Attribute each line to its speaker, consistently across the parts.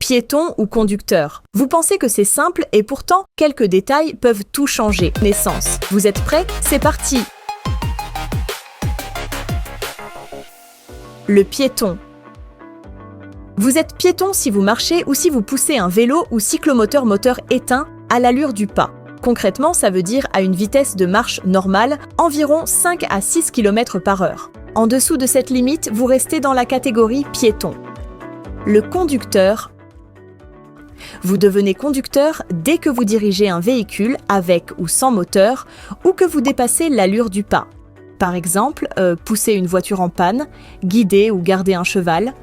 Speaker 1: Piéton ou conducteur? Vous pensez que c'est simple et pourtant, quelques détails peuvent tout changer. Naissance. Vous êtes prêts? C'est parti! Le piéton. Vous êtes piéton si vous marchez ou si vous poussez un vélo ou cyclomoteur moteur éteint à l'allure du pas. Concrètement, ça veut dire à une vitesse de marche normale, environ 5 à 6 km/h. En dessous de cette limite, vous restez dans la catégorie piéton. Le conducteur. Vous devenez conducteur dès que vous dirigez un véhicule avec ou sans moteur ou que vous dépassez l'allure du pas. Par exemple, pousser une voiture en panne, guider ou garder un cheval,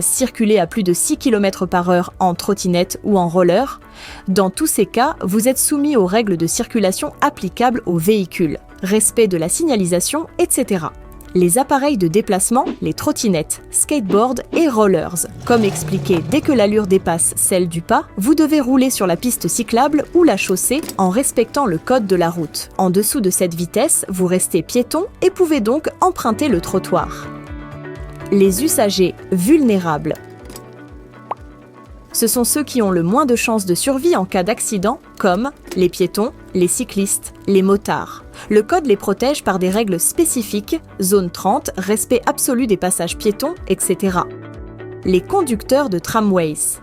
Speaker 1: circuler à plus de 6 km/h en trottinette ou en roller. Dans tous ces cas, vous êtes soumis aux règles de circulation applicables au véhicule, respect de la signalisation, etc. Les appareils de déplacement, les trottinettes, skateboards et rollers. Comme expliqué, dès que l'allure dépasse celle du pas, vous devez rouler sur la piste cyclable ou la chaussée en respectant le code de la route. En dessous de cette vitesse, vous restez piéton et pouvez donc emprunter le trottoir. Les usagers vulnérables. Ce sont ceux qui ont le moins de chances de survie en cas d'accident, comme les piétons, les cyclistes, les motards. Le code les protège par des règles spécifiques, zone 30, respect absolu des passages piétons, etc. Les conducteurs de tramways.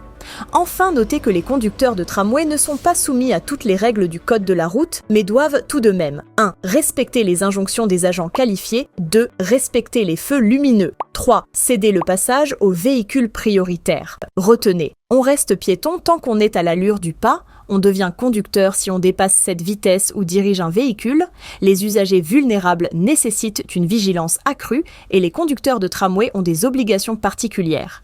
Speaker 1: Enfin, notez que les conducteurs de tramway ne sont pas soumis à toutes les règles du code de la route, mais doivent tout de même 1. Respecter les injonctions des agents qualifiés. 2. Respecter les feux lumineux. 3. Céder le passage aux véhicules prioritaires. Retenez, on reste piéton tant qu'on est à l'allure du pas, on devient conducteur si on dépasse cette vitesse ou dirige un véhicule, les usagers vulnérables nécessitent une vigilance accrue et les conducteurs de tramway ont des obligations particulières.